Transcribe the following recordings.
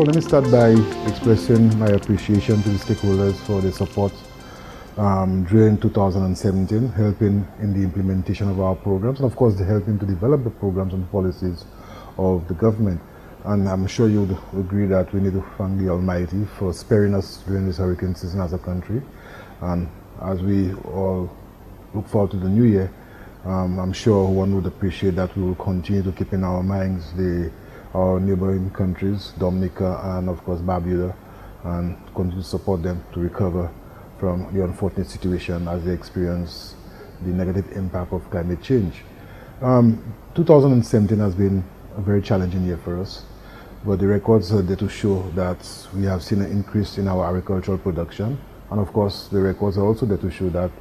let me start by expressing my appreciation to the stakeholders for their support during 2017, helping in the implementation of our programs, and of course, helping to develop the programs and policies of the government. And I'm sure you'd agree that we need to thank the Almighty for sparing us during this hurricane season as a country. And as we all look forward to the new year, I'm sure one would appreciate that we will continue to keep in our minds our neighboring countries, Dominica and of course Barbuda, and continue to support them to recover from the unfortunate situation as they experience the negative impact of climate change. 2017 has been a very challenging year for us, but the records are there to show that we have seen an increase in our agricultural production, and of course the records are also there to show that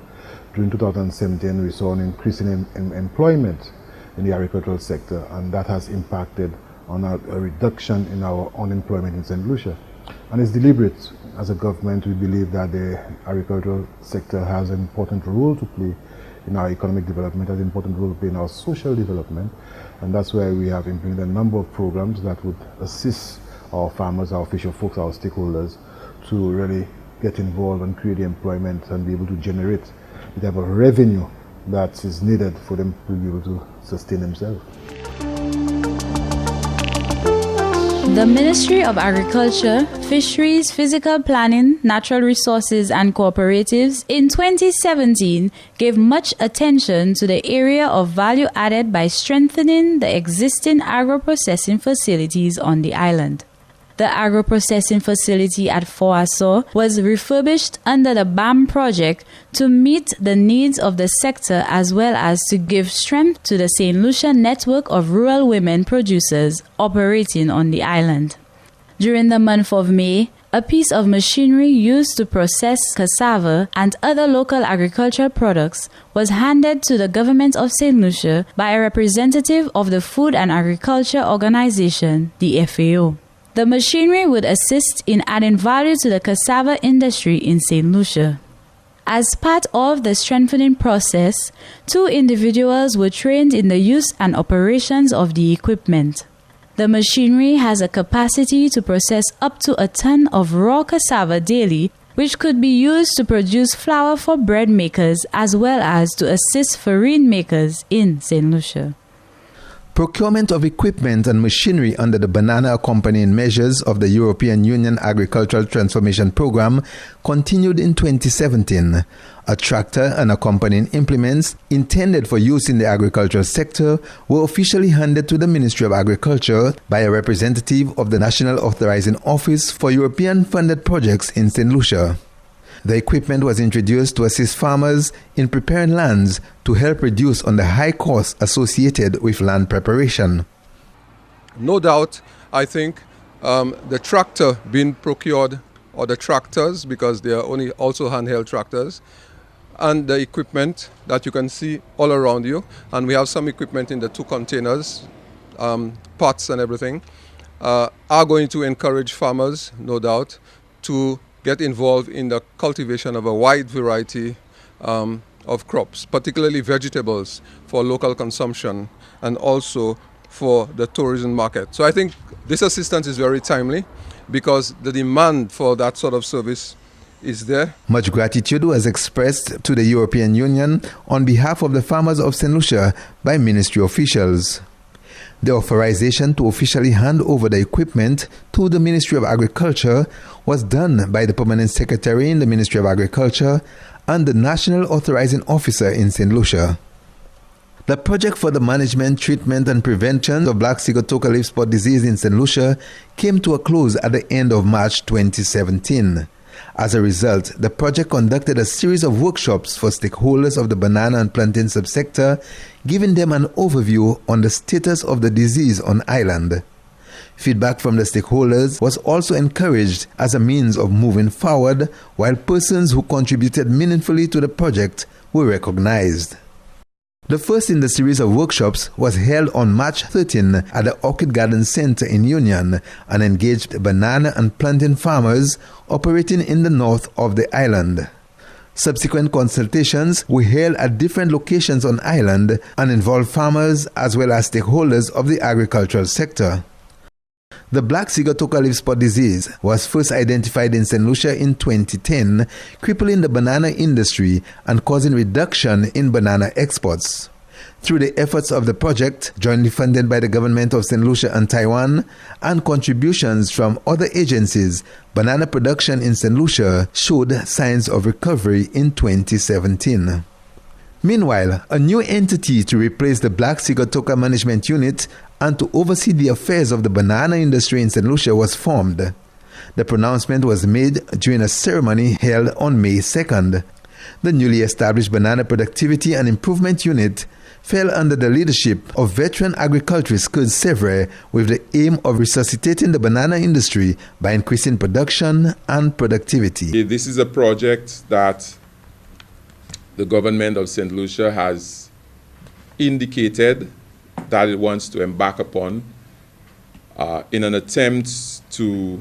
during 2017 we saw an increase in employment in the agricultural sector, and that has impacted on a reduction in our unemployment in St. Lucia. And it's deliberate. As a government, we believe that the agricultural sector has an important role to play in our economic development, has an important role to play in our social development, and that's why we have implemented a number of programs that would assist our farmers, our fisher folks, our stakeholders to really get involved and create employment and be able to generate the type of revenue that is needed for them to be able to sustain themselves. The Ministry of Agriculture, Fisheries, Physical Planning, Natural Resources and Cooperatives in 2017 gave much attention to the area of value added by strengthening the existing agro-processing facilities on the island. The agro-processing facility at Foaso was refurbished under the BAM project to meet the needs of the sector as well as to give strength to the St. Lucia network of rural women producers operating on the island. During the month of May, a piece of machinery used to process cassava and other local agricultural products was handed to the government of St. Lucia by a representative of the Food and Agriculture Organization, the FAO. The machinery would assist in adding value to the cassava industry in St. Lucia. As part of the strengthening process, 2 individuals were trained in the use and operations of the equipment. The machinery has a capacity to process up to a ton of raw cassava daily, which could be used to produce flour for bread makers as well as to assist farine makers in St. Lucia. Procurement of equipment and machinery under the banana accompanying measures of the European Union Agricultural Transformation Programme continued in 2017. A tractor and accompanying implements intended for use in the agricultural sector were officially handed to the Ministry of Agriculture by a representative of the National Authorizing Office for European-funded projects in St. Lucia. The equipment was introduced to assist farmers in preparing lands to help reduce on the high costs associated with land preparation. No doubt, I think the tractor being procured, or the tractors, because they are only also handheld tractors, and the equipment that you can see all around you, and we have some equipment in the 2 containers, pots and everything, are going to encourage farmers, no doubt, to get involved in the cultivation of a wide variety of crops, particularly vegetables for local consumption and also for the tourism market. So I think this assistance is very timely because the demand for that sort of service is there. Much gratitude was expressed to the European Union on behalf of the farmers of St. Lucia by ministry officials. The authorization to officially hand over the equipment to the Ministry of Agriculture was done by the Permanent Secretary in the Ministry of Agriculture and the National Authorizing Officer in St. Lucia. The project for the management, treatment and prevention of black sigatoka leaf spot disease in St. Lucia came to a close at the end of March 2017. As a result, the project conducted a series of workshops for stakeholders of the banana and plantain subsector, giving them an overview on the status of the disease on island. Feedback from the stakeholders was also encouraged as a means of moving forward, while persons who contributed meaningfully to the project were recognized. The first in the series of workshops was held on March 13 at the Orchid Garden Center in Union and engaged banana and plantain farmers operating in the north of the island. Subsequent consultations were held at different locations on island and involved farmers as well as stakeholders of the agricultural sector. The black sigatoka leaf spot disease was first identified in St. Lucia in 2010, crippling the banana industry and causing reduction in banana exports. Through the efforts of the project, jointly funded by the government of St. Lucia and Taiwan, and contributions from other agencies, banana production in St. Lucia showed signs of recovery in 2017. Meanwhile, a new entity to replace the Black Sigatoka Management Unit and to oversee the affairs of the banana industry in St. Lucia was formed. The pronouncement was made during a ceremony held on May 2nd. The newly established Banana Productivity and Improvement Unit fell under the leadership of veteran agriculturist Kurt Sevre with the aim of resuscitating the banana industry by increasing production and productivity. This is a project that the government of St. Lucia has indicated that it wants to embark upon in an attempt to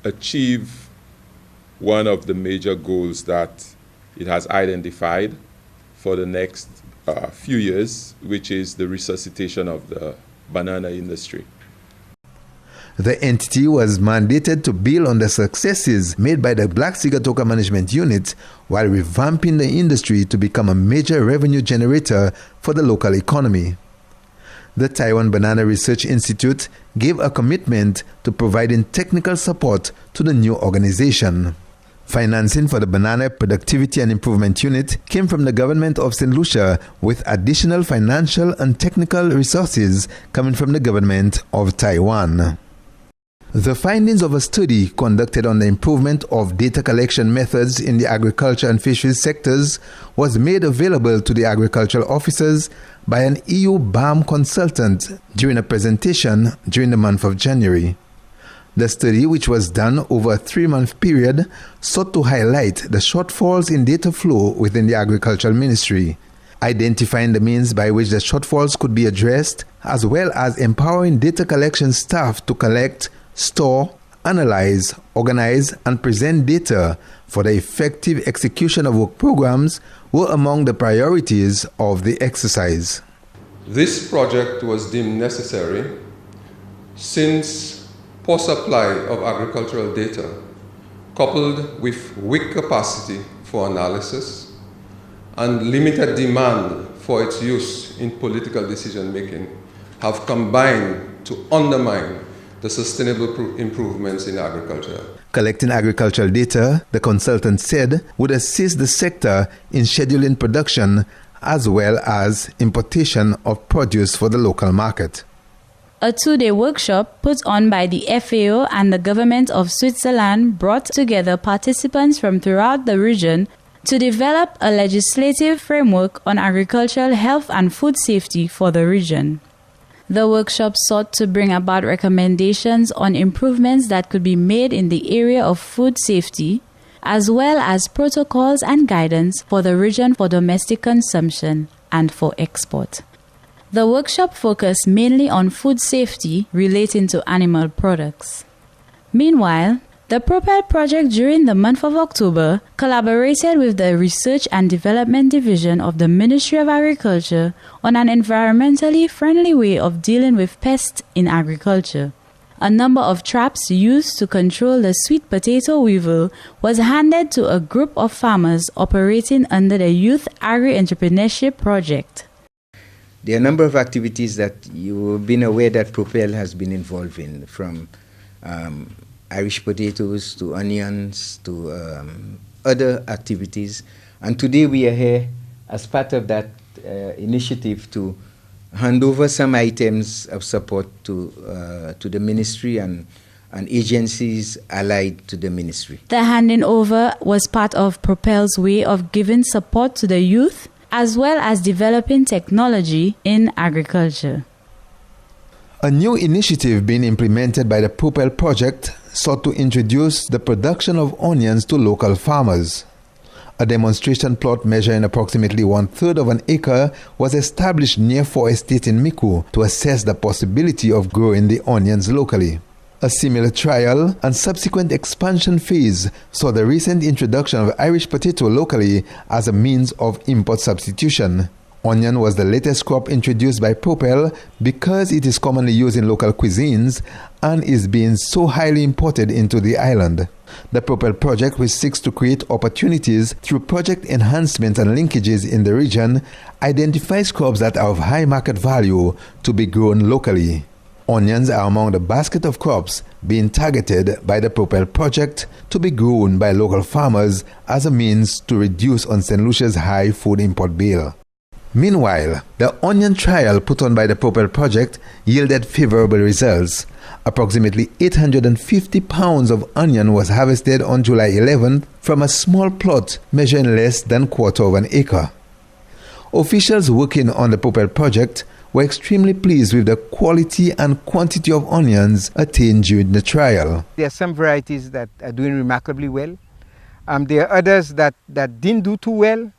achieve one of the major goals that it has identified for the next few years, which is the resuscitation of the banana industry. The entity was mandated to build on the successes made by the Black Sigatoka Management Unit while revamping the industry to become a major revenue generator for the local economy. The Taiwan Banana Research Institute gave a commitment to providing technical support to the new organization. Financing for the Banana Productivity and Improvement Unit came from the government of St. Lucia, with additional financial and technical resources coming from the government of Taiwan. The findings of a study conducted on the improvement of data collection methods in the agriculture and fisheries sectors was made available to the agricultural officers by an EU BAM consultant during a presentation during the month of January. The study, which was done over a 3-month period, sought to highlight the shortfalls in data flow within the Agricultural Ministry, identifying the means by which the shortfalls could be addressed, as well as empowering data collection staff to collect, store, analyze, organize, and present data for the effective execution of work programs were among the priorities of the exercise. This project was deemed necessary since poor supply of agricultural data, coupled with weak capacity for analysis and limited demand for its use in political decision-making, have combined to undermine the sustainable improvements in agriculture. Collecting agricultural data, the consultant said, would assist the sector in scheduling production as well as importation of produce for the local market. A 2-day workshop put on by the FAO and the government of Switzerland brought together participants from throughout the region to develop a legislative framework on agricultural health and food safety for the region. The workshop sought to bring about recommendations on improvements that could be made in the area of food safety, as well as protocols and guidance for the region for domestic consumption and for export. The workshop focused mainly on food safety relating to animal products. Meanwhile, the Propel project during the month of October collaborated with the Research and Development Division of the Ministry of Agriculture on an environmentally friendly way of dealing with pests in agriculture. A number of traps used to control the sweet potato weevil was handed to a group of farmers operating under the Youth Agri-Entrepreneurship Project. There are a number of activities that you've been aware that Propel has been involved in, from Irish potatoes to onions to other activities. And today we are here as part of that initiative to hand over some items of support to the ministry and agencies allied to the ministry. The handing over was part of Propel's way of giving support to the youth as well as developing technology in agriculture. A new initiative being implemented by the Propel project sought to introduce the production of onions to local farmers. A demonstration plot measuring approximately 1/3 of an acre was established near Fort Estate in Miku to assess the possibility of growing the onions locally. A similar trial and subsequent expansion phase saw the recent introduction of Irish potato locally as a means of import substitution. Onion was the latest crop introduced by Propel because it is commonly used in local cuisines and is being so highly imported into the island. The Propel project, which seeks to create opportunities through project enhancement and linkages in the region, identifies crops that are of high market value to be grown locally. Onions are among the basket of crops being targeted by the Propel project to be grown by local farmers as a means to reduce on St. Lucia's high food import bill. Meanwhile, the onion trial put on by the Propel project yielded favorable results. Approximately 850 pounds of onion was harvested on July 11th from a small plot measuring less than quarter of an acre. Officials working on the Propel project were extremely pleased with the quality and quantity of onions attained during the trial. There are some varieties that are doing remarkably well. There are others that didn't do too well.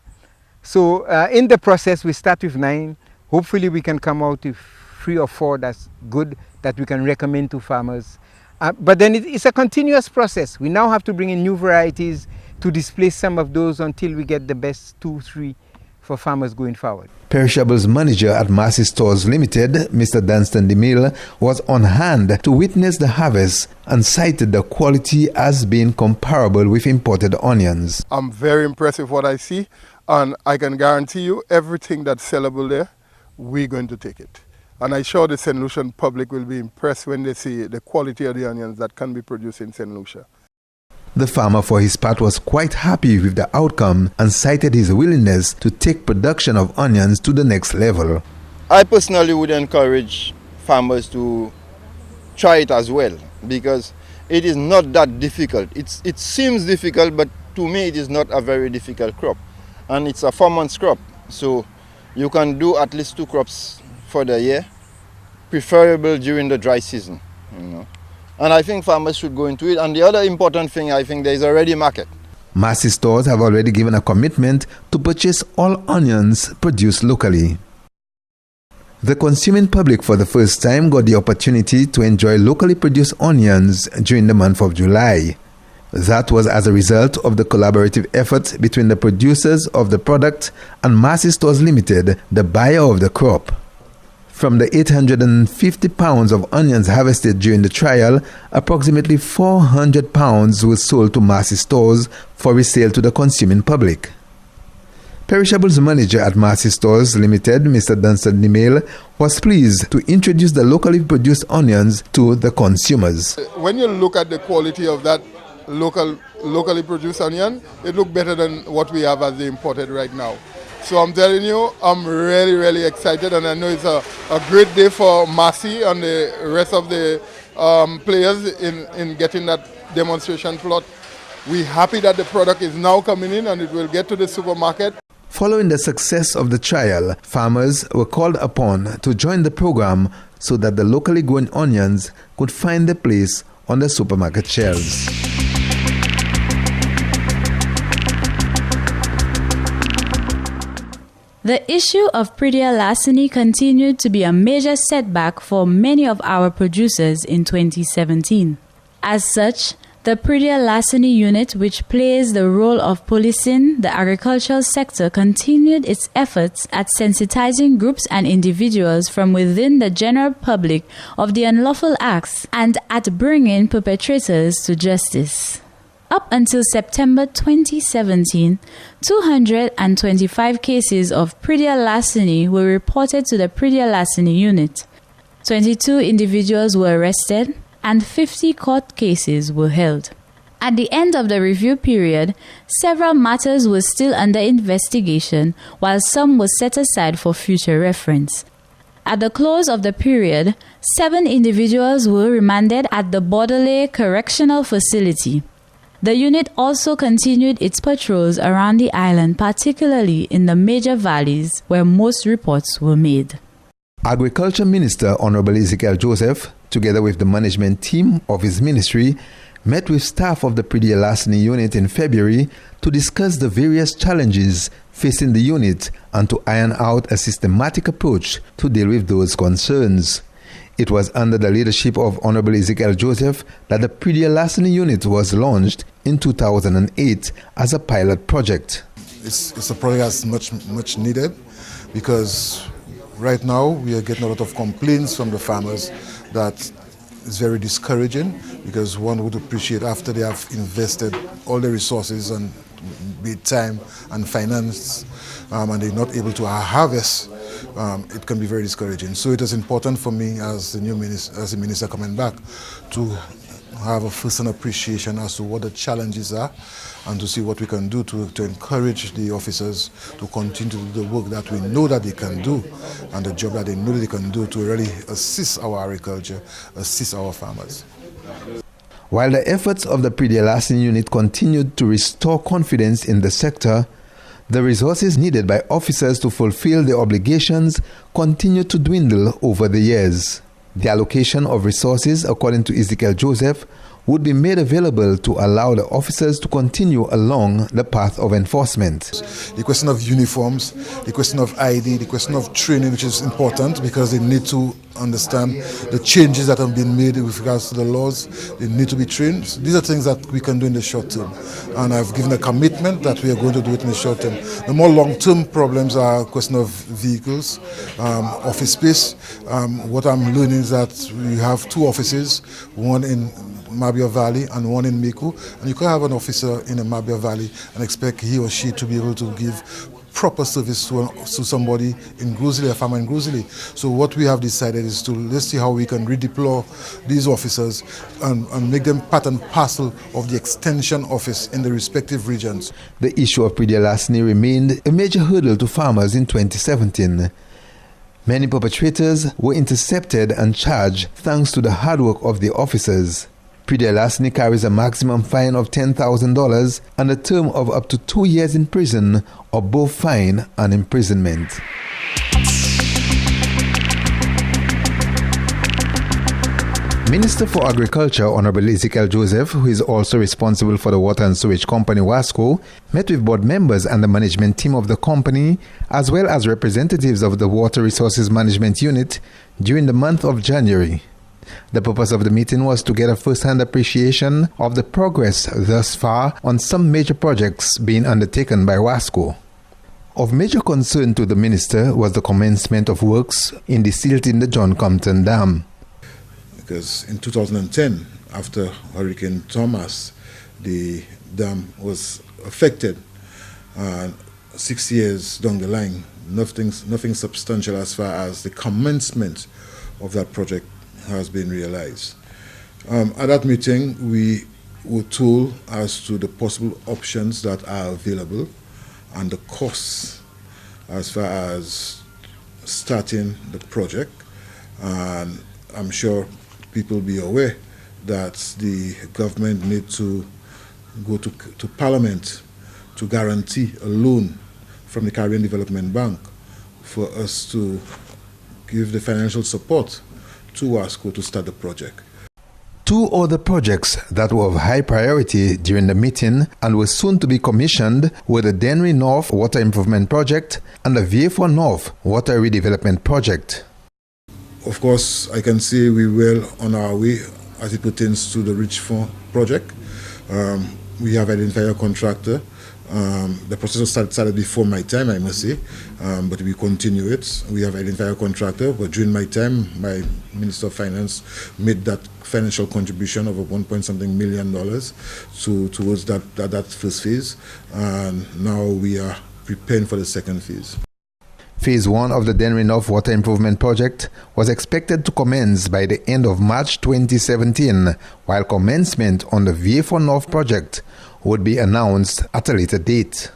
So in the process, we start with 9. Hopefully we can come out with 3 or 4 that's good, that we can recommend to farmers. But then it's a continuous process. We now have to bring in new varieties to displace some of those until we get the best 2, 3 for farmers going forward. Perishables manager at Massey Stores Limited, Mr. Dunstan DeMille, was on hand to witness the harvest and cited the quality as being comparable with imported onions. I'm very impressed with what I see, and I can guarantee you everything that's sellable there, we're going to take it. And I'm sure the St. Lucian public will be impressed when they see the quality of the onions that can be produced in St. Lucia. The farmer, for his part, was quite happy with the outcome and cited his willingness to take production of onions to the next level. I personally would encourage farmers to try it as well, because it is not that difficult. It seems difficult, but to me it is not a very difficult crop. And it's a 4-month crop, so you can do at least 2 crops for the year, preferable during the dry season, And I think farmers should go into it. And the other important thing, I think there is already a market. Massey Stores have already given a commitment to purchase all onions produced locally. The consuming public for the first time got the opportunity to enjoy locally produced onions during the month of July. That was as a result of the collaborative efforts between the producers of the product and Massey Stores Limited, the buyer of the crop. From the 850 pounds of onions harvested during the trial, approximately 400 pounds were sold to Massey Stores for resale to the consuming public. Perishables manager at Massey Stores Limited, Mr. Dunstan DeMille, was pleased to introduce the locally produced onions to the consumers. When you look at the quality of that locally produced onion, it looks better than what we have as the imported right now. So I'm telling you, I'm really, really excited, and I know it's a great day for Massey and the rest of the players in getting that demonstration plot. We're happy that the product is now coming in and it will get to the supermarket. Following the success of the trial, farmers were called upon to join the program so that the locally grown onions could find their place on the supermarket shelves. The issue of praedial larceny continued to be a major setback for many of our producers in 2017. As such, the praedial larceny unit, which plays the role of policing the agricultural sector, continued its efforts at sensitizing groups and individuals from within the general public of the unlawful acts and at bringing perpetrators to justice. Up until September 2017, 225 cases of praedial larceny were reported to the praedial larceny unit. 22 individuals were arrested and 50 court cases were held. At the end of the review period, several matters were still under investigation, while some were set aside for future reference. At the close of the period, 7 individuals were remanded at the Bordelais Correctional Facility. The unit also continued its patrols around the island, particularly in the major valleys where most reports were made. Agriculture Minister Honorable Ezekiel Joseph, together with the management team of his ministry, met with staff of the praedial larceny unit in February to discuss the various challenges facing the unit and to iron out a systematic approach to deal with those concerns. It was under the leadership of Honorable Ezekiel Joseph that the praedial larceny unit was launched in 2008 as a pilot project. It's a project that's much needed, because right now we are getting a lot of complaints from the farmers that it's very discouraging, because one would appreciate after they have invested all the resources and be it time and finance, and they're not able to harvest. It can be very discouraging. So it is important for me as the new minister coming back to have a first-hand appreciation as to what the challenges are, and to see what we can do to encourage the officers to continue to do the work that we know that they can do, and the job that they know that they can do to really assist our agriculture, assist our farmers. While the efforts of the praedial larceny unit continued to restore confidence in the sector, the resources needed by officers to fulfill their obligations continued to dwindle over the years. The allocation of resources, according to Ezekiel Joseph, would be made available to allow the officers to continue along the path of enforcement. The question of uniforms, the question of ID, the question of training, which is important because they need to understand the changes that have been made with regards to the laws. They need to be trained. These are things that we can do in the short term, and I've given a commitment that we are going to do it in the short term. The more long-term problems are a question of vehicles, office space. What I'm learning is that we have two offices, one in Mabia Valley and one in Miku, and you can have an officer in the Mabia Valley and expect he or she to be able to give proper service to somebody in Gruzili, a farmer in Gruzili. So what we have decided is let's see how we can redeploy these officers and make them part and parcel of the extension office in the respective regions. The issue of praedial larceny remained a major hurdle to farmers in 2017. Many perpetrators were intercepted and charged thanks to the hard work of the officers. Praedial larceny carries a maximum fine of $10,000 and a term of up to 2 years in prison, or both fine and imprisonment. Minister for Agriculture, Honorable Ezekiel Joseph, who is also responsible for the water and sewage company WASCO, met with board members and the management team of the company, as well as representatives of the Water Resources Management Unit during the month of January. The purpose of the meeting was to get a first-hand appreciation of the progress thus far on some major projects being undertaken by WASCO. Of major concern to the minister was the commencement of works in the silt in the John Compton Dam. Because in 2010, after Hurricane Thomas, the dam was affected. 6 years down the line, nothing substantial as far as the commencement of that project has been realized. At that meeting, we were told as to the possible options that are available and the costs as far as starting the project. And I'm sure people will be aware that the government need to go to Parliament to guarantee a loan from the Caribbean Development Bank for us to give the financial support to WASCO to start the project. Two other projects that were of high priority during the meeting and were soon to be commissioned were the Dennery North Water Improvement Project and the VA4 North Water Redevelopment Project. Of course, I can say we're well on our way as it pertains to the Richford project. We have identified a contractor. The process started before my time, I must say, but we continue it. We have identified a contractor, but during my time, my Minister of Finance made that financial contribution of $1.something million towards that first phase, and now we are preparing for the second phase. Phase 1 of the Dennery North Water Improvement Project was expected to commence by the end of March 2017, while commencement on the VA4 North project would be announced at a later date.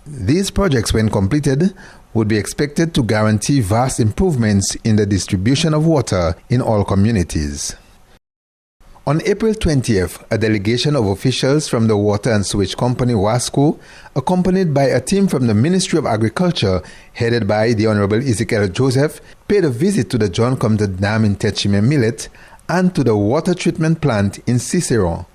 These projects, when completed, would be expected to guarantee vast improvements in the distribution of water in all communities. On April 20th, a delegation of officials from the water and sewage company WASCO, accompanied by a team from the Ministry of Agriculture, headed by the Honorable Ezekiel Joseph, paid a visit to the John Compton Dam in Techime Millet and to the water treatment plant in Cicero.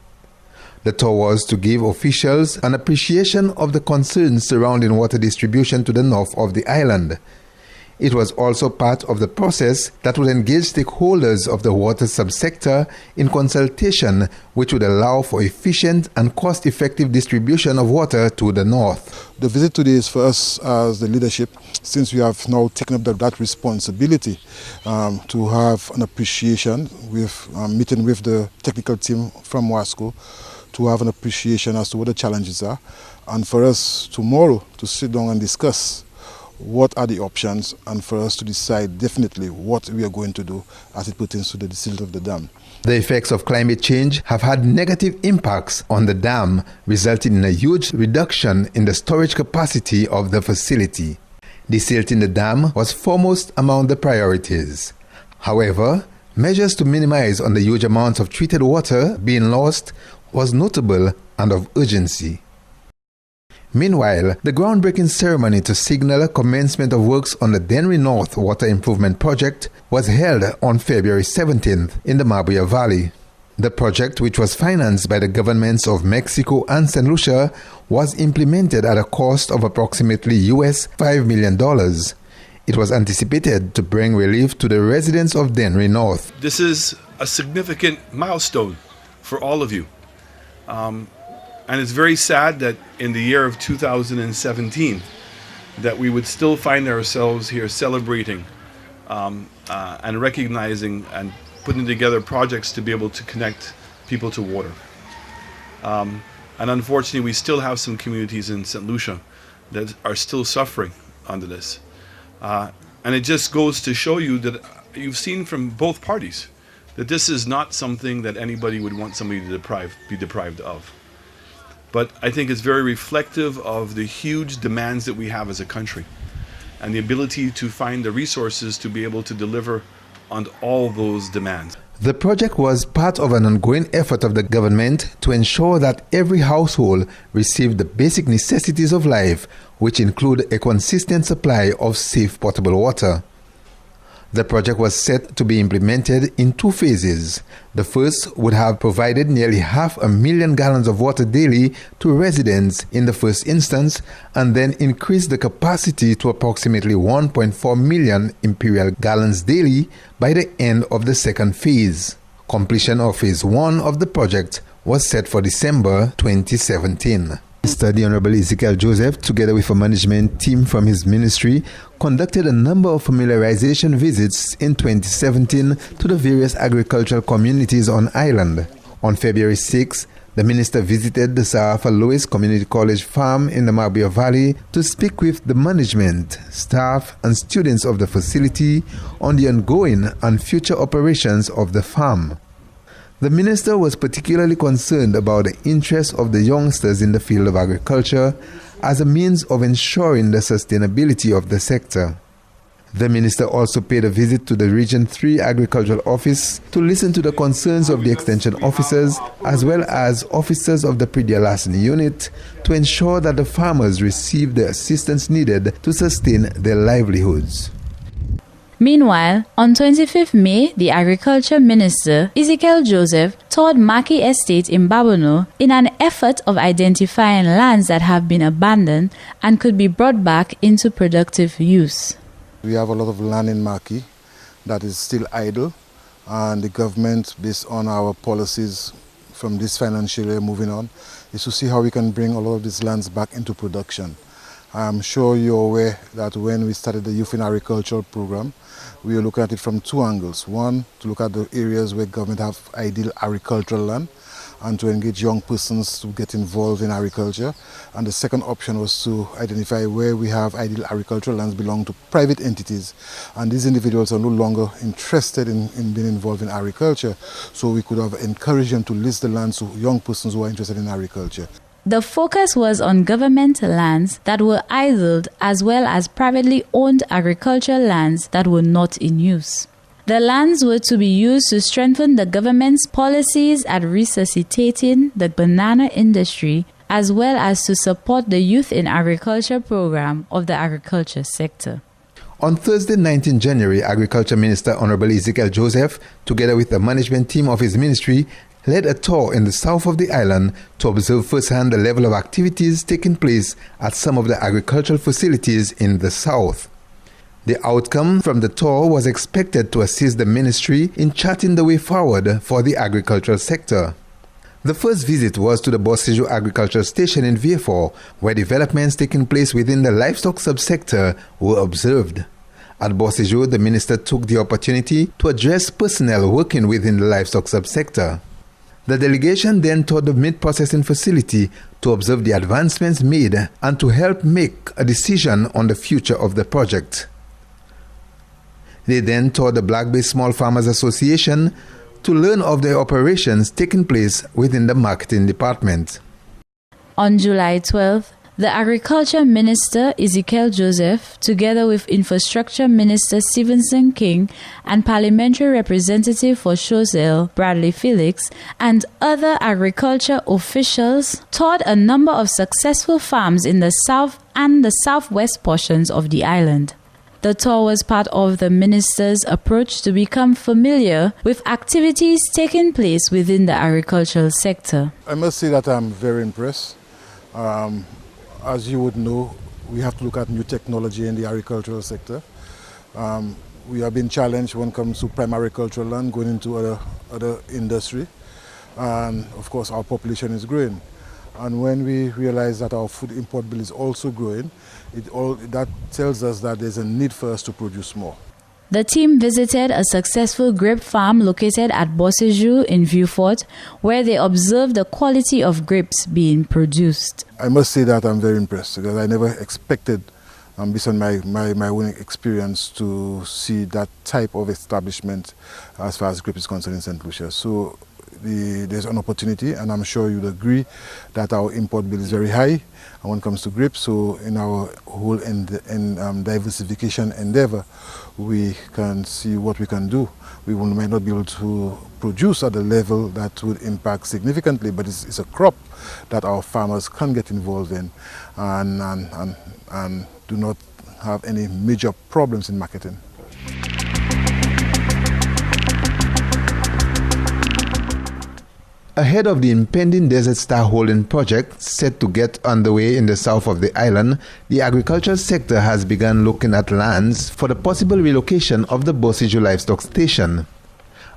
The tour was to give officials an appreciation of the concerns surrounding water distribution to the north of the island. It was also part of the process that would engage stakeholders of the water subsector in consultation, which would allow for efficient and cost-effective distribution of water to the north. The visit today is for us as the leadership, since we have now taken up that responsibility to have an appreciation with meeting with the technical team from WASCO, to have an appreciation as to what the challenges are, and for us tomorrow to sit down and discuss what are the options, and for us to decide definitely what we are going to do as it pertains to the silt of the dam. The effects of climate change have had negative impacts on the dam, resulting in a huge reduction in the storage capacity of the facility. The silt in the dam was foremost among the priorities. However, measures to minimize on the huge amounts of treated water being lost was notable and of urgency. Meanwhile, the groundbreaking ceremony to signal a commencement of works on the Dennery North Water Improvement Project was held on February 17th in the Marbella Valley. The project, which was financed by the governments of Mexico and St. Lucia, was implemented at a cost of approximately $5 million. It was anticipated to bring relief to the residents of Dennery North. This is a significant milestone for all of you. And it's very sad that in the year of 2017 that we would still find ourselves here celebrating and recognizing and putting together projects to be able to connect people to water. And unfortunately, we still have some communities in St. Lucia that are still suffering under this. And it just goes to show you that you've seen from both parties that this is not something that anybody would want somebody to be deprived of. But I think it's very reflective of the huge demands that we have as a country and the ability to find the resources to be able to deliver on all those demands. The project was part of an ongoing effort of the government to ensure that every household received the basic necessities of life, which include a consistent supply of safe potable water. The project was set to be implemented in 2 phases. The first would have provided nearly 500,000 gallons of water daily to residents in the first instance, and then increase the capacity to approximately 1.4 million imperial gallons daily by the end of the second phase. Completion of phase 1 of the project was set for December 2017. The Honorable Ezekiel Joseph, together with a management team from his ministry, conducted a number of familiarization visits in 2017 to the various agricultural communities on island. On February 6, the minister visited the Sir Arthur Lewis Community College farm in the Marbella Valley to speak with the management, staff, and students of the facility on the ongoing and future operations of the farm. The minister was particularly concerned about the interest of the youngsters in the field of agriculture as a means of ensuring the sustainability of the sector. The minister also paid a visit to the Region 3 Agricultural Office to listen to the concerns of the extension officers as well as officers of the praedial larceny unit to ensure that the farmers receive the assistance needed to sustain their livelihoods. Meanwhile, on 25th May, the Agriculture Minister, Ezekiel Joseph, toured Maki Estate in Babono in an effort of identifying lands that have been abandoned and could be brought back into productive use. We have a lot of land in Maki that is still idle, and the government, based on our policies from this financial year moving on, is to see how we can bring a lot of these lands back into production. I'm sure you're aware that when we started the Youth in Agriculture program, we were looking at it from 2 angles. One, to look at the areas where government have ideal agricultural land and to engage young persons to get involved in agriculture. And the second option was to identify where we have ideal agricultural lands belong to private entities. And these individuals are no longer interested in being involved in agriculture. So we could have encouraged them to list the lands to young persons who are interested in agriculture. The focus was on government lands that were idled as well as privately owned agricultural lands that were not in use. The lands were to be used to strengthen the government's policies at resuscitating the banana industry as well as to support the Youth in Agriculture program of the agriculture sector. On Thursday, 19 January, Agriculture Minister Honorable Ezekiel Joseph, together with the management team of his ministry, led a tour in the south of the island to observe firsthand the level of activities taking place at some of the agricultural facilities in the south. The outcome from the tour was expected to assist the ministry in charting the way forward for the agricultural sector. The first visit was to the Bosejo Agricultural Station in Vieux-Fort, where developments taking place within the livestock subsector were observed. At Bosejo, the minister took the opportunity to address personnel working within the livestock subsector. The delegation then toured the meat processing facility to observe the advancements made and to help make a decision on the future of the project. They then toured the Black Bay Small Farmers Association to learn of the operations taking place within the marketing department. On July 12th, the Agriculture Minister Ezekiel Joseph, together with Infrastructure Minister Stevenson King and Parliamentary Representative for Choiseul Bradley Felix, and other agriculture officials, toured a number of successful farms in the south and the southwest portions of the island. The tour was part of the minister's approach to become familiar with activities taking place within the agricultural sector. I must say that I'm very impressed. As you would know, we have to look at new technology in the agricultural sector. We have been challenged when it comes to primary agricultural land going into other industry. And of course, our population is growing. And when we realize that our food import bill is also growing, that tells us that there's a need for us to produce more. The team visited a successful grape farm located at Bosejo in Vieux-Fort, where they observed the quality of grapes being produced. I must say that I'm very impressed because I never expected, based on my own experience, to see that type of establishment as far as grape is concerned in St. Lucia. So there's an opportunity, and I'm sure you'd agree that our import bill is very high when it comes to grapes. So in our whole diversification endeavor, we can see what we can do. We might not be able to produce at the level that would impact significantly, but it's a crop that our farmers can get involved in and do not have any major problems in marketing. Ahead of the impending Desert Star Holding project set to get underway in the south of the island, the agricultural sector has begun looking at lands for the possible relocation of the Bosejo Livestock Station.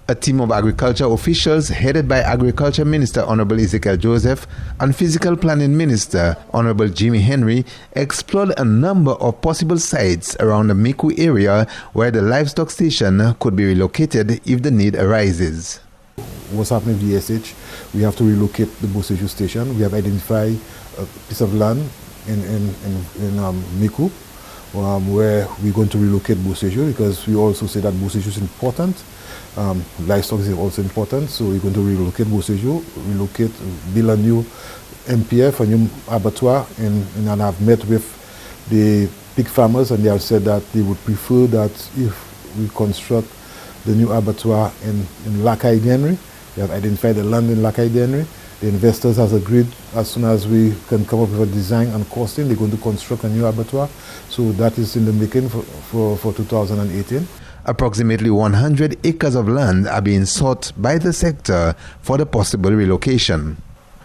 A team of agriculture officials headed by Agriculture Minister Honorable Ezekiel Joseph and Physical Planning Minister Honorable Jimmy Henry explored a number of possible sites around the Miku area where the livestock station could be relocated if the need arises. What's happening with DSH, we have to relocate the Bosejo station. We have identified a piece of land in Miku where we're going to relocate Bosejo, because we also say that Bosejo is important. Livestock is also important, so we're going to relocate Bosejo, build a new MPF, a new abattoir, and I've met with the pig farmers, and they have said that they would prefer that if we construct the new abattoir in Lakai Dennery. We have identified the land in Lakai Dennery. The investors has agreed as soon as we can come up with a design and costing, they're going to construct a new abattoir. So that is in the making for 2018. Approximately 100 acres of land are being sought by the sector for the possible relocation.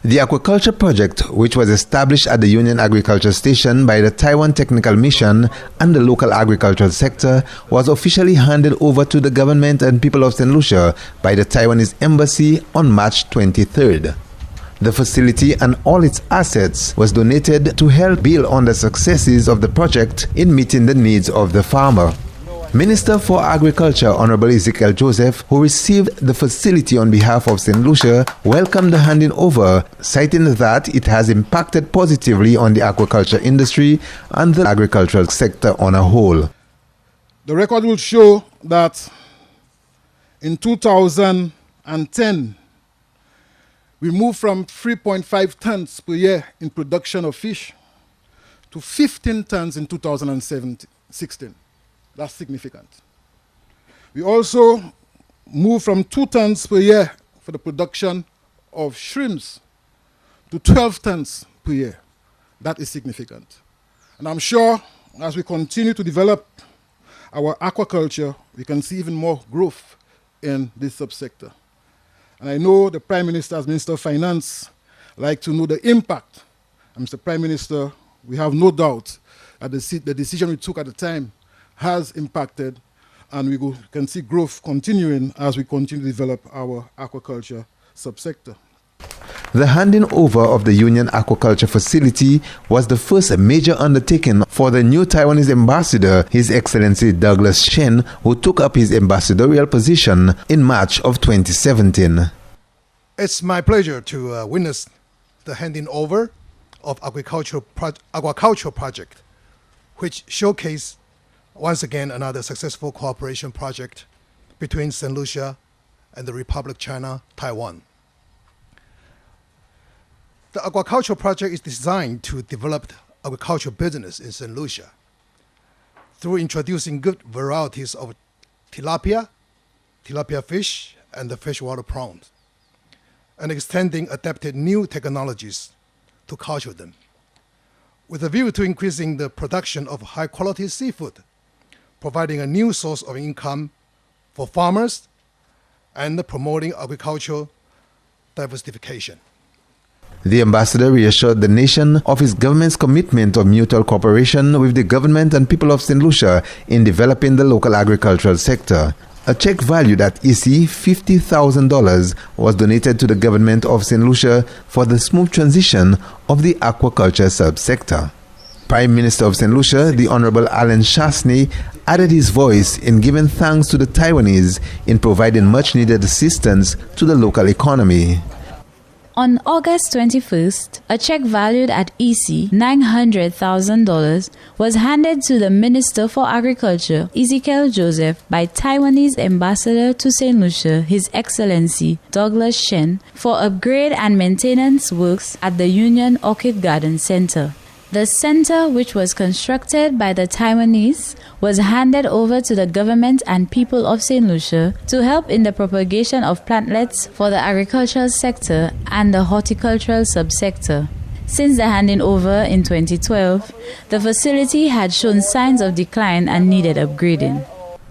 The Aquaculture project, which was established at the Union Agriculture Station by the Taiwan Technical Mission and the local agricultural sector, was officially handed over to the government and people of St. Lucia by the Taiwanese Embassy on March 23rd. The facility and all its assets was donated to help build on the successes of the project in meeting the needs of the farmer. Minister for Agriculture Honorable Ezekiel Joseph, who received the facility on behalf of St. Lucia, welcomed the handing over, citing that it has impacted positively on the aquaculture industry and the agricultural sector on a whole. The record will show that in 2010, we moved from 3.5 tons per year in production of fish to 15 tons in 2016. That's significant. We also moved from 2 tons per year for the production of shrimps to 12 tons per year. That is significant. And I'm sure as we continue to develop our aquaculture, we can see even more growth in this subsector. And I know the Prime Minister, as Minister of Finance, like to know the impact. And Mr. Prime Minister, we have no doubt that the decision we took at the time has impacted, and we can see growth continuing as we continue to develop our aquaculture subsector. The handing over of the Union Aquaculture facility was the first major undertaking for the new Taiwanese ambassador, His Excellency Douglas Shen, who took up his ambassadorial position in March of 2017. It's my pleasure to witness the handing over of aquaculture project, which showcase once again another successful cooperation project between St. Lucia and the Republic of China, Taiwan. The aquaculture project is designed to develop agricultural business in St. Lucia through introducing good varieties of tilapia fish, and the freshwater prawns, and extending adapted new technologies to culture them, with a view to increasing the production of high-quality seafood, providing a new source of income for farmers, and promoting agricultural diversification. The ambassador reassured the nation of his government's commitment of mutual cooperation with the government and people of St. Lucia in developing the local agricultural sector. A check valued at $50,000 was donated to the government of St. Lucia for the smooth transition of the aquaculture subsector. Prime Minister of St. Lucia, the Honorable Alan Shasney, added his voice in giving thanks to the Taiwanese in providing much-needed assistance to the local economy. On August 21st, a check valued at $900,000 was handed to the Minister for Agriculture, Ezekiel Joseph, by Taiwanese Ambassador to St. Lucia, His Excellency Douglas Shen, for upgrade and maintenance works at the Union Orchid Garden Center. The center, which was constructed by the Taiwanese, was handed over to the government and people of St. Lucia to help in the propagation of plantlets for the agricultural sector and the horticultural subsector. Since the handing over in 2012, the facility had shown signs of decline and needed upgrading.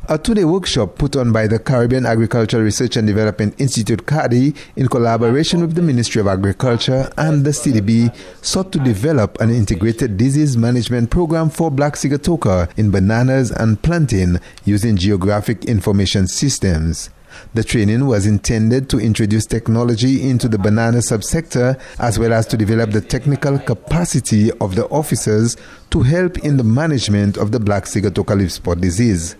A two-day workshop put on by the Caribbean Agricultural Research and Development Institute CADI in collaboration with the Ministry of Agriculture and the CDB sought to develop an integrated disease management program for black sigatoka in bananas and plantain using geographic information systems. The training was intended to introduce technology into the banana subsector as well as to develop the technical capacity of the officers to help in the management of the black sigatoka leaf spot disease.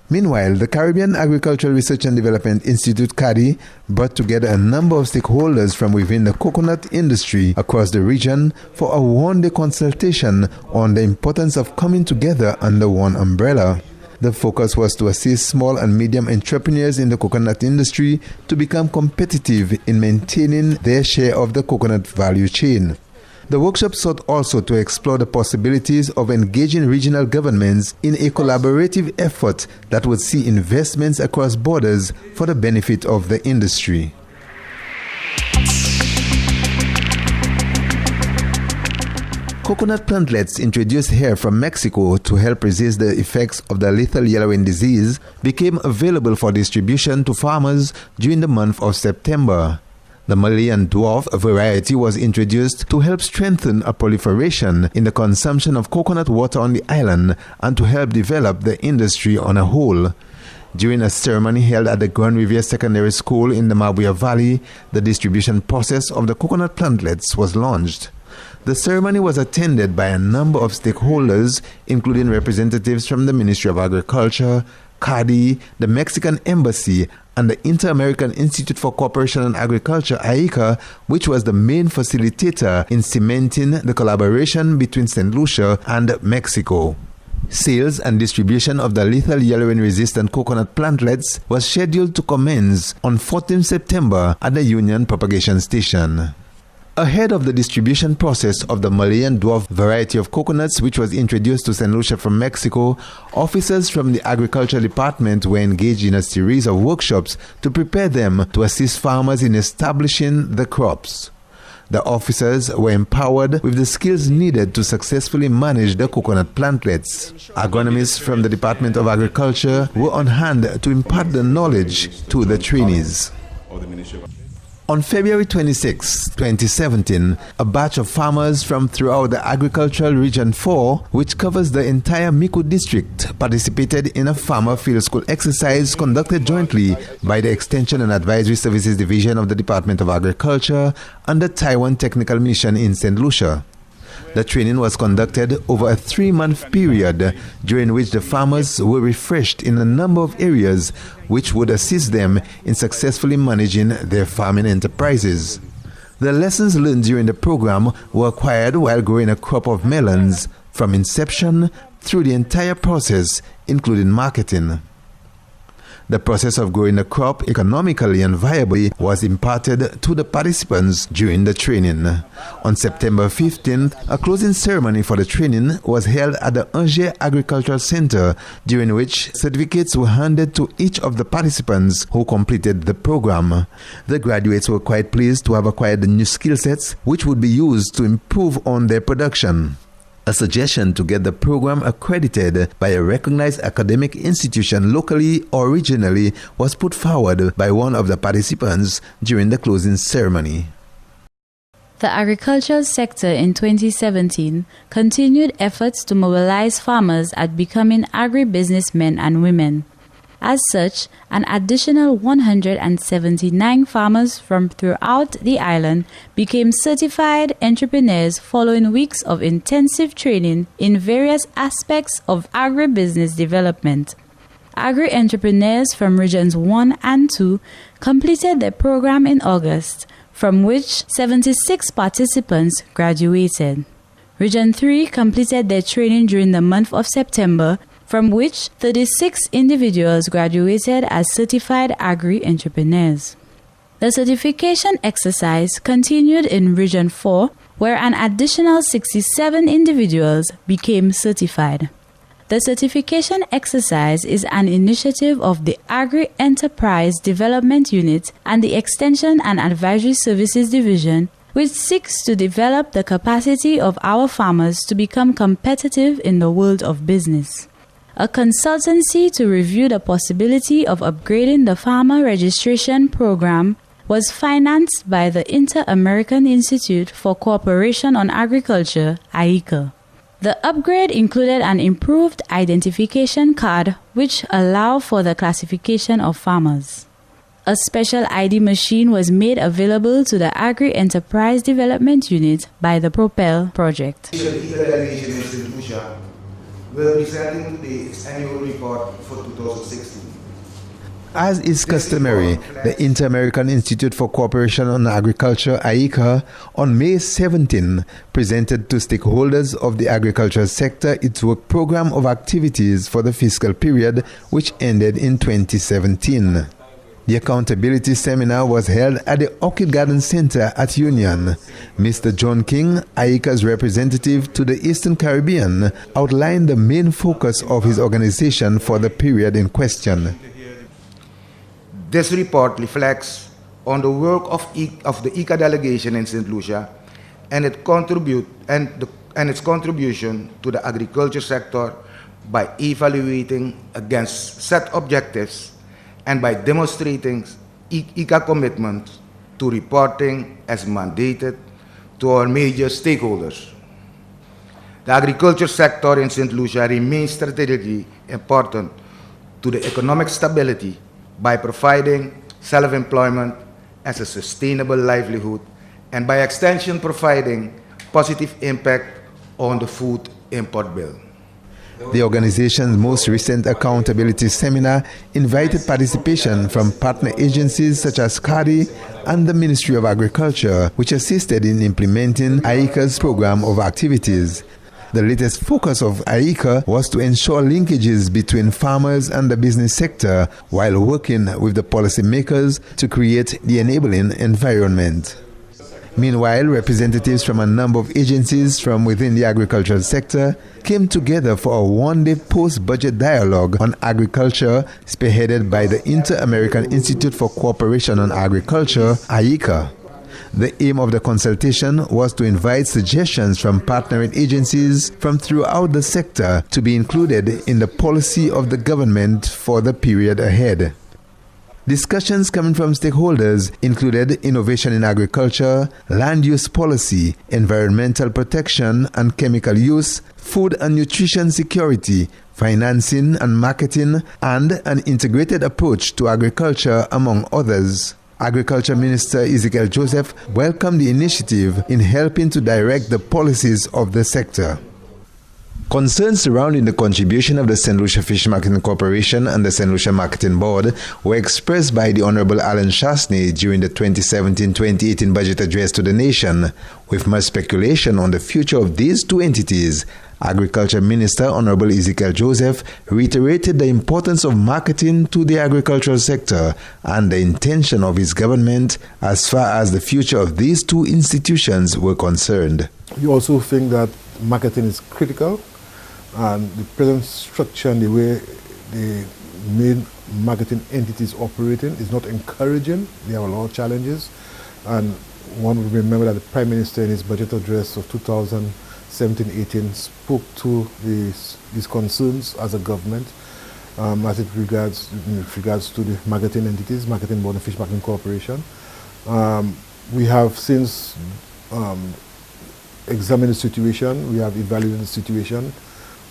Meanwhile, the Caribbean Agricultural Research and Development Institute CADI brought together a number of stakeholders from within the coconut industry across the region for a one-day consultation on the importance of coming together under one umbrella. The focus was to assist small and medium entrepreneurs in the coconut industry to become competitive in maintaining their share of the coconut value chain. The workshop sought also to explore the possibilities of engaging regional governments in a collaborative effort that would see investments across borders for the benefit of the industry. Coconut plantlets introduced here from Mexico to help resist the effects of the lethal yellowing disease became available for distribution to farmers during the month of September. The Malayan dwarf variety was introduced to help strengthen a proliferation in the consumption of coconut water on the island and to help develop the industry on a whole. During a ceremony held at the Grand Riviere Secondary School in the Mabuya Valley, the distribution process of the coconut plantlets was launched. The ceremony was attended by a number of stakeholders, including representatives from the Ministry of Agriculture, CADI, the Mexican Embassy, and the Inter-American Institute for Cooperation and Agriculture, IICA, which was the main facilitator in cementing the collaboration between St. Lucia and Mexico. Sales and distribution of the lethal yellowing-resistant coconut plantlets was scheduled to commence on 14 September at the Union Propagation Station. Ahead of the distribution process of the Malayan dwarf variety of coconuts, which was introduced to St. Lucia from Mexico, officers from the Agriculture Department were engaged in a series of workshops to prepare them to assist farmers in establishing the crops. The officers were empowered with the skills needed to successfully manage the coconut plantlets. Agronomists from the Department of Agriculture were on hand to impart the knowledge to the trainees. On February 26, 2017, a batch of farmers from throughout the Agricultural Region 4, which covers the entire Miku district, participated in a farmer field school exercise conducted jointly by the Extension and Advisory Services Division of the Department of Agriculture and the Taiwan Technical Mission in St. Lucia. The training was conducted over a 3-month period, during which the farmers were refreshed in a number of areas which would assist them in successfully managing their farming enterprises. The lessons learned during the program were acquired while growing a crop of melons from inception through the entire process, including marketing. The process of growing the crop economically and viably was imparted to the participants during the training. On September 15th, a closing ceremony for the training was held at the Angers Agricultural Center, during which certificates were handed to each of the participants who completed the program. The graduates were quite pleased to have acquired the new skill sets, which would be used to improve on their production. A suggestion to get the program accredited by a recognized academic institution locally or regionally was put forward by one of the participants during the closing ceremony. The agricultural sector in 2017 continued efforts to mobilize farmers at becoming agribusinessmen and women. As such, an additional 179 farmers from throughout the island became certified entrepreneurs following weeks of intensive training in various aspects of agribusiness development. Agri-entrepreneurs from Regions 1 and 2 completed the program in August, from which 76 participants graduated. Region 3 completed their training during the month of September, from which 36 individuals graduated as certified agri-entrepreneurs. The certification exercise continued in Region 4, where an additional 67 individuals became certified. The certification exercise is an initiative of the Agri-Enterprise Development Unit and the Extension and Advisory Services Division, which seeks to develop the capacity of our farmers to become competitive in the world of business. A consultancy to review the possibility of upgrading the farmer registration program was financed by the Inter-American Institute for Cooperation on Agriculture, ICA. The upgrade included an improved identification card which allowed for the classification of farmers. A special ID machine was made available to the Agri-Enterprise Development Unit by the Propel project. We're presenting the annual report for 2016. As is customary, the Inter-American Institute for Cooperation on Agriculture, ICA, on May 17, presented to stakeholders of the agricultural sector its work program of activities for the fiscal period, which ended in 2017. The accountability seminar was held at the Orchid Garden Center at Union. Mr. John King, ICA's representative to the Eastern Caribbean, outlined the main focus of his organization for the period in question. This report reflects on the work of the ICA delegation in St. Lucia and its contribution to the agriculture sector by evaluating against set objectives and by demonstrating ICA commitment to reporting as mandated to our major stakeholders. The agriculture sector in St. Lucia remains strategically important to the economic stability by providing self-employment as a sustainable livelihood and by extension providing positive impact on the food import bill. The organization's most recent accountability seminar invited participation from partner agencies such as CARI and the Ministry of Agriculture, which assisted in implementing ICA's program of activities. The latest focus of ICA was to ensure linkages between farmers and the business sector while working with the policymakers to create the enabling environment. Meanwhile, representatives from a number of agencies from within the agricultural sector came together for a one-day post-budget dialogue on agriculture spearheaded by the Inter-American Institute for Cooperation on Agriculture, ICA. The aim of the consultation was to invite suggestions from partnering agencies from throughout the sector to be included in the policy of the government for the period ahead. Discussions coming from stakeholders included innovation in agriculture, land use policy, environmental protection and chemical use, food and nutrition security, financing and marketing, and an integrated approach to agriculture, among others. Agriculture Minister Ezekiel Joseph welcomed the initiative in helping to direct the policies of the sector. Concerns surrounding the contribution of the St. Lucia Fish Marketing Corporation and the St. Lucia Marketing Board were expressed by the Honorable Alan Chasney during the 2017-2018 budget address to the nation. With much speculation on the future of these two entities, Agriculture Minister Honorable Ezekiel Joseph reiterated the importance of marketing to the agricultural sector and the intention of his government as far as the future of these two institutions were concerned. We also think that marketing is critical, and the present structure and the way the main marketing entities operating is not encouraging. They have a lot of challenges, and one would remember that the Prime Minister in his budget address of 2017-18 spoke to these concerns as a government as it regards to the marketing entities, Marketing Board and Fish Marketing Corporation. We have since examined the situation, we have evaluated the situation,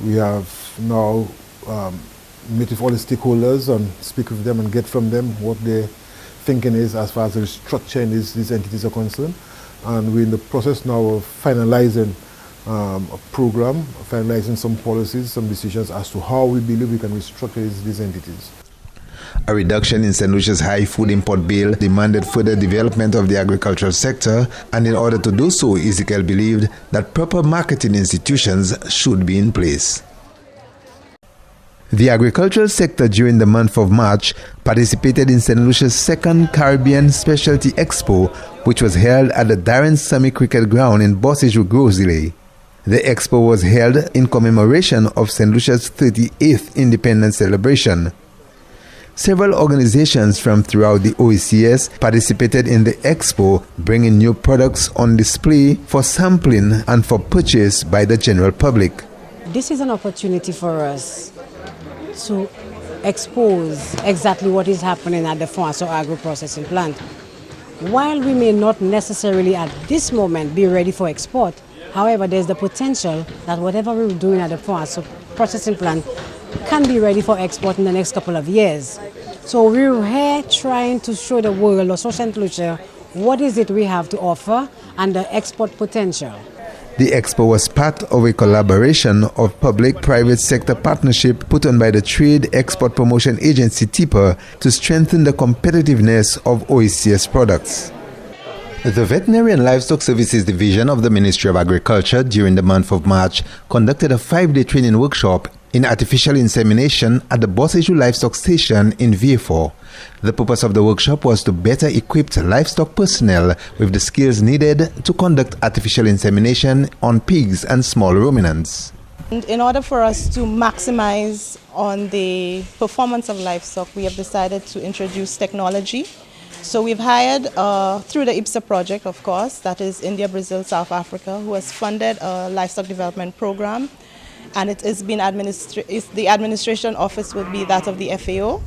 we have now met with all the stakeholders and speak with them and get from them what their thinking is as far as the restructuring these entities are concerned. And we're in the process now of finalizing a program, finalizing some policies, some decisions as to how we believe we can restructure these entities. A reduction in St. Lucia's high food import bill demanded further development of the agricultural sector, and in order to do so, Ezekiel believed that proper marketing institutions should be in place. The agricultural sector during the month of March participated in St. Lucia's second Caribbean Specialty Expo, which was held at the Darren Summy Cricket Ground in Bossage, Grosley. The expo was held in commemoration of St. Lucia's 38th independence celebration. Several organizations from throughout the OECS participated in the expo, bringing new products on display for sampling and for purchase by the general public. This is an opportunity for us to expose exactly what is happening at the Fonso agro-processing plant. While we may not necessarily at this moment be ready for export, however, there's the potential that whatever we're doing at the Fonso processing plant can be ready for export in the next couple of years. So we're here trying to show the world, or St. Lucia, what is it we have to offer and the export potential. The expo was part of a collaboration of public-private sector partnership put on by the Trade Export Promotion Agency TIPA to strengthen the competitiveness of OECS products. The Veterinary and Livestock Services Division of the Ministry of Agriculture during the month of March conducted a 5-day training workshop in artificial insemination at the Bossage Livestock Station in Vieux-Fort. The purpose of the workshop was to better equip livestock personnel with the skills needed to conduct artificial insemination on pigs and small ruminants. In order for us to maximize on the performance of livestock, we have decided to introduce technology. So we've hired, through the IPSA project, of course, that is India, Brazil, South Africa, who has funded a livestock development program. And it is being the administration office would be that of the FAO.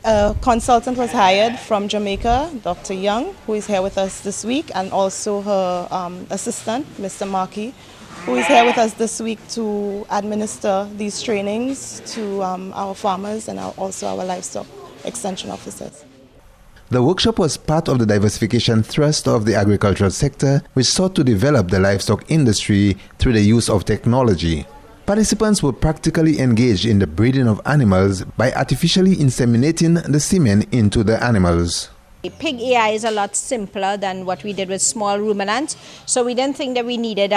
A consultant was hired from Jamaica, Dr. Young, who is here with us this week, and also her assistant, Mr. Markey, who is here with us this week to administer these trainings to our farmers and also our livestock extension officers. The workshop was part of the diversification thrust of the agricultural sector, which sought to develop the livestock industry through the use of technology. Participants were practically engaged in the breeding of animals by artificially inseminating the semen into the animals. Pig AI is a lot simpler than what we did with small ruminants, so we didn't think that we needed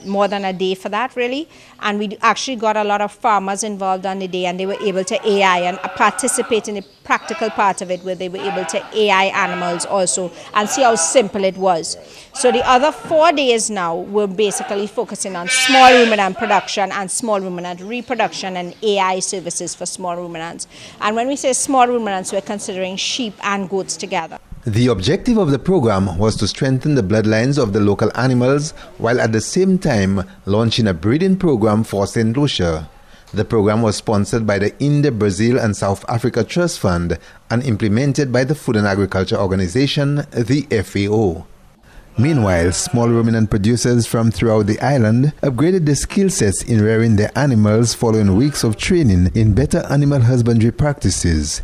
more than a day for that, really. And we actually got a lot of farmers involved on the day, and they were able to AI and participate in the practical part of it, where they were able to AI animals also and see how simple it was. So the other 4 days now, we're basically focusing on small ruminant production and small ruminant reproduction and AI services for small ruminants. And when we say small ruminants, we're considering sheep and goats together. The objective of the program was to strengthen the bloodlines of the local animals while at the same time launching a breeding program for St. Lucia. The program was sponsored by the India, Brazil and South Africa Trust Fund and implemented by the Food and Agriculture Organization, the FAO. Meanwhile, small ruminant producers from throughout the island upgraded their skill sets in rearing their animals following weeks of training in better animal husbandry practices.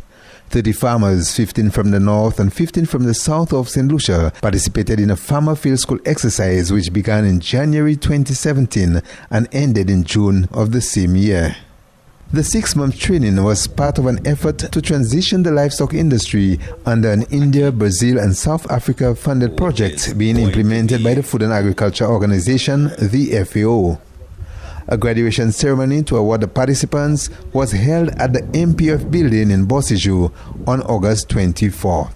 30 farmers, 15 from the north and 15 from the south of St. Lucia, participated in a farmer field school exercise which began in January 2017 and ended in June of the same year. The 6-month training was part of an effort to transition the livestock industry under an India, Brazil and South Africa funded project being implemented by the Food and Agriculture Organization, the FAO. A graduation ceremony to award the participants was held at the MPF building in Bossiju on August 24.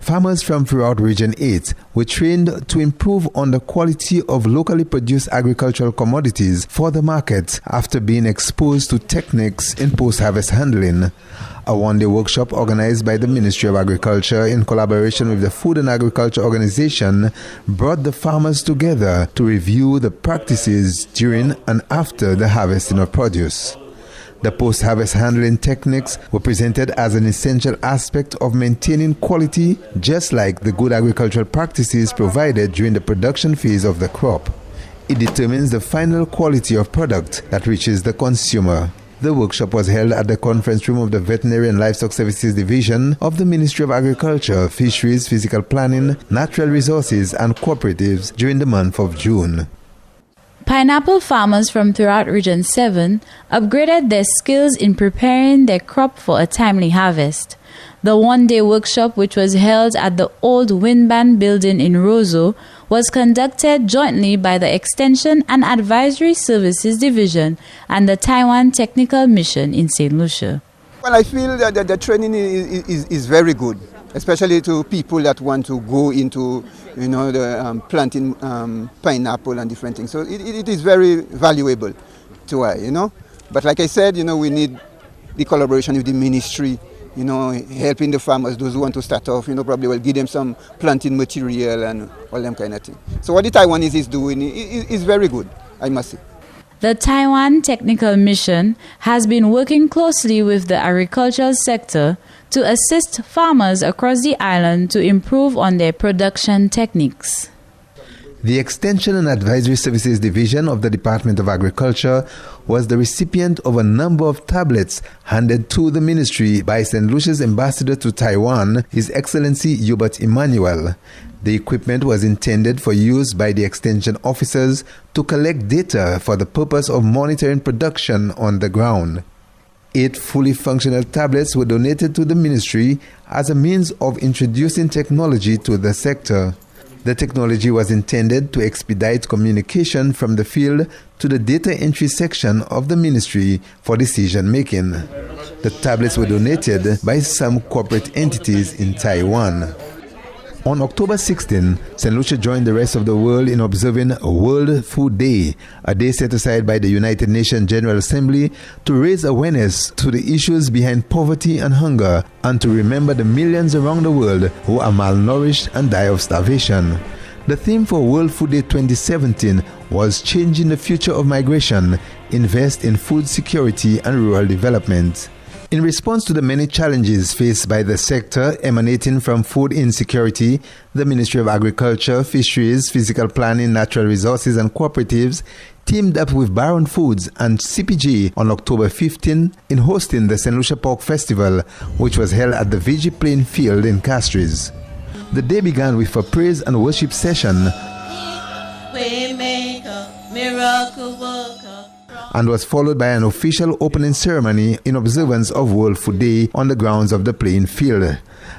Farmers from throughout Region 8 were trained to improve on the quality of locally produced agricultural commodities for the market after being exposed to techniques in post-harvest handling. A one-day workshop organized by the Ministry of Agriculture in collaboration with the Food and Agriculture Organization brought the farmers together to review the practices during and after the harvesting of produce. The post-harvest handling techniques were presented as an essential aspect of maintaining quality, just like the good agricultural practices provided during the production phase of the crop. It determines the final quality of product that reaches the consumer. The workshop was held at the conference room of the Veterinary and Livestock Services Division of the Ministry of Agriculture, Fisheries, Physical Planning, Natural Resources and Cooperatives during the month of June. Pineapple farmers from throughout Region 7 upgraded their skills in preparing their crop for a timely harvest. The one-day workshop, which was held at the old Windband building in Roseau, was conducted jointly by the Extension and Advisory Services Division and the Taiwan Technical Mission in St. Lucia. Well, I feel that the training is very good, especially to people that want to go into, the planting pineapple and different things. So it is very valuable to us, But like I said, we need the collaboration with the ministry, helping the farmers, those who want to start off, probably will give them some planting material and all them kind of things. So what the Taiwanese is doing is very good, I must say. The Taiwan Technical Mission has been working closely with the agricultural sector to assist farmers across the island to improve on their production techniques. The Extension and Advisory Services Division of the Department of Agriculture was the recipient of a number of tablets handed to the ministry by St. Lucia's ambassador to Taiwan, His Excellency Hubert Emmanuel. The equipment was intended for use by the extension officers to collect data for the purpose of monitoring production on the ground. 8 fully functional tablets were donated to the ministry as a means of introducing technology to the sector. The technology was intended to expedite communication from the field to the data entry section of the ministry for decision making. The tablets were donated by some corporate entities in Taiwan. On October 16, St. Lucia joined the rest of the world in observing World Food Day, a day set aside by the United Nations General Assembly to raise awareness to the issues behind poverty and hunger and to remember the millions around the world who are malnourished and die of starvation. The theme for World Food Day 2017 was Changing the Future of Migration, Invest in Food Security and Rural Development. In response to the many challenges faced by the sector emanating from food insecurity, the Ministry of Agriculture, Fisheries, Physical Planning, Natural Resources and Cooperatives teamed up with Baron Foods and CPG on October 15 in hosting the St. Lucia Pork Festival, which was held at the VG Plain Field in Castries. The day began with a praise and worship session and was followed by an official opening ceremony in observance of World Food Day on the grounds of the playing field.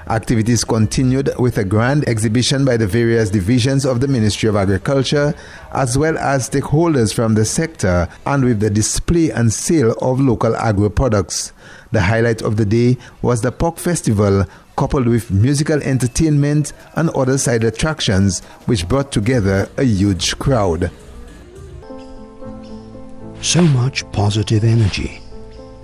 Activities continued with a grand exhibition by the various divisions of the Ministry of Agriculture, as well as stakeholders from the sector, and with the display and sale of local agro products. The highlight of the day was the Pork Festival, coupled with musical entertainment and other side attractions, which brought together a huge crowd. So much positive energy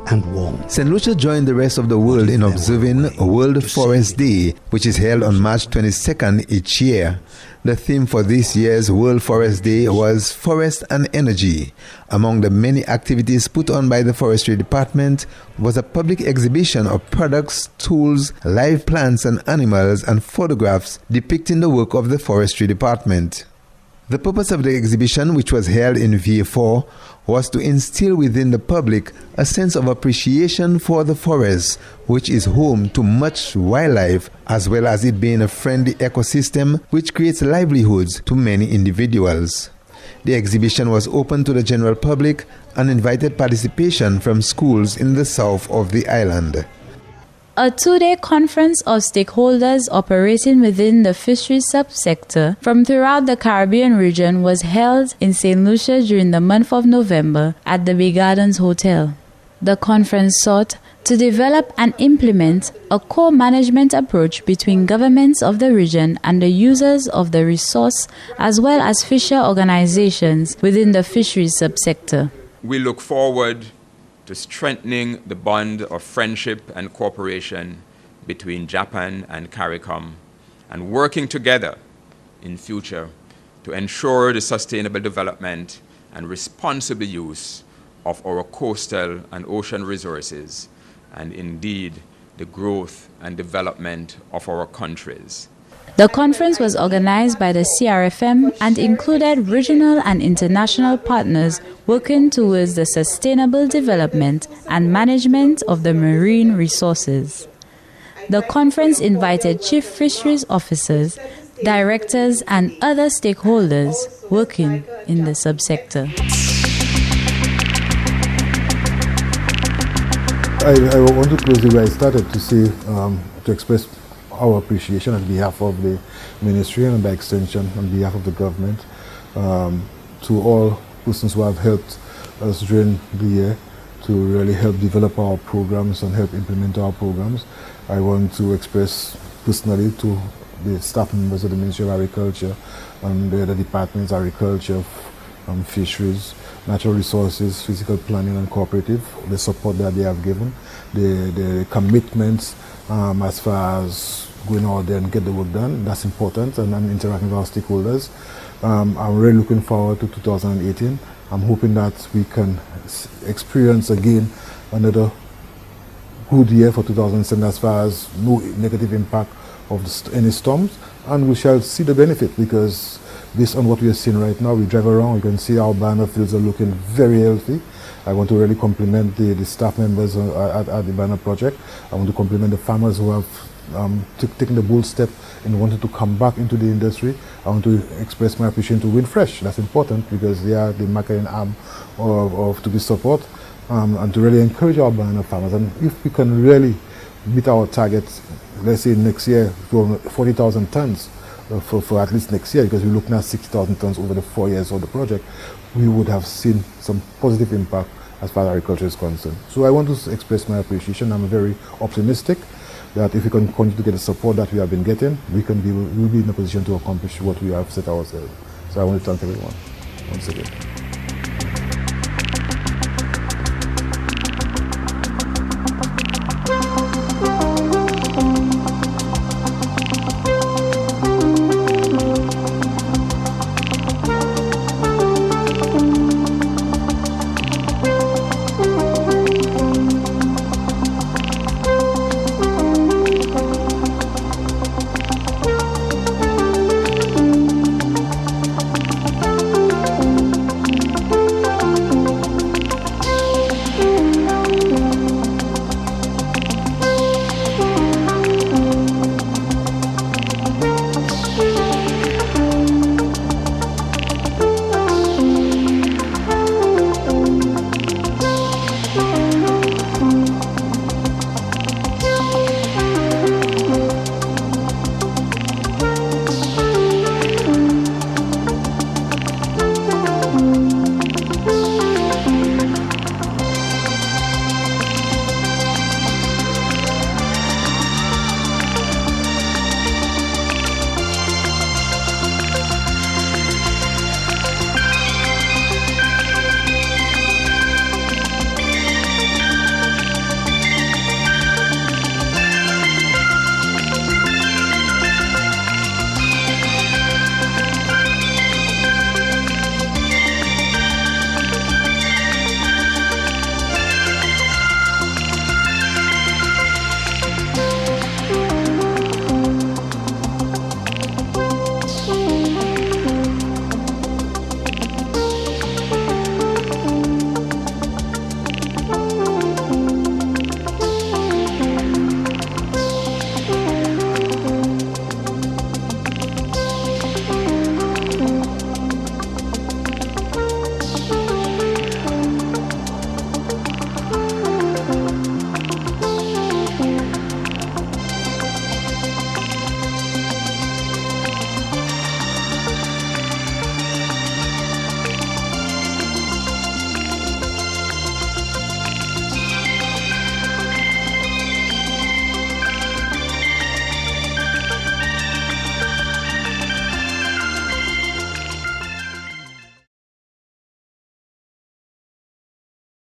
and warm. St. Lucia joined the rest of the world in observing World Forest Day, which is held on March 22nd each year. The theme for this year's World Forest Day was Forest and Energy. Among the many activities put on by the Forestry Department was a public exhibition of products, tools, live plants and animals, and photographs depicting the work of the Forestry Department. The purpose of the exhibition, which was held in VA4, was to instill within the public a sense of appreciation for the forest, which is home to much wildlife, as well as it being a friendly ecosystem which creates livelihoods to many individuals. The exhibition was open to the general public and invited participation from schools in the south of the island. A two-day conference of stakeholders operating within the fisheries subsector from throughout the Caribbean region was held in St. Lucia during the month of November at the Bay Gardens Hotel. The conference sought to develop and implement a co-management approach between governments of the region and the users of the resource, as well as fisher organizations within the fisheries subsector. We look forward to strengthening the bond of friendship and cooperation between Japan and CARICOM, and working together in future to ensure the sustainable development and responsible use of our coastal and ocean resources, and indeed the growth and development of our countries. The conference was organized by the CRFM and included regional and international partners working towards the sustainable development and management of the marine resources. The conference invited chief fisheries officers, directors, and other stakeholders working in the subsector. I want to close the way I started to say, to express our appreciation on behalf of the ministry and by extension on behalf of the government to all persons who have helped us during the year to really help develop our programs and help implement our programs. I want to express personally to the staff members of the Ministry of Agriculture and the other departments, agriculture, fisheries, natural resources, physical planning and cooperative, the support that they have given, the commitments as far as going out there and get the work done. That's important, and interacting with our stakeholders. I'm really looking forward to 2018. I'm hoping that we can experience again another good year for 2007 as far as no negative impact of any storms, and we shall see the benefit, because based on what we are seeing right now, we drive around, you can see our banana fields are looking very healthy. I want to really compliment the staff members at the banana project. I want to compliment the farmers who have taken the bold step in wanting to come back into the industry. I want to express my appreciation to Windfresh. That's important because they are the marketing arm to be support, and to really encourage our banana farmers. And if we can really meet our targets, let's say next year, for 40,000 tons for at least next year, because we're looking at 60,000 tons over the 4 years of the project, we would have seen some positive impact as far as agriculture is concerned. So I want to express my appreciation. I'm very optimistic that if we can continue to get the support that we have been getting, we'll be in a position to accomplish what we have set ourselves. So I want to thank everyone once again.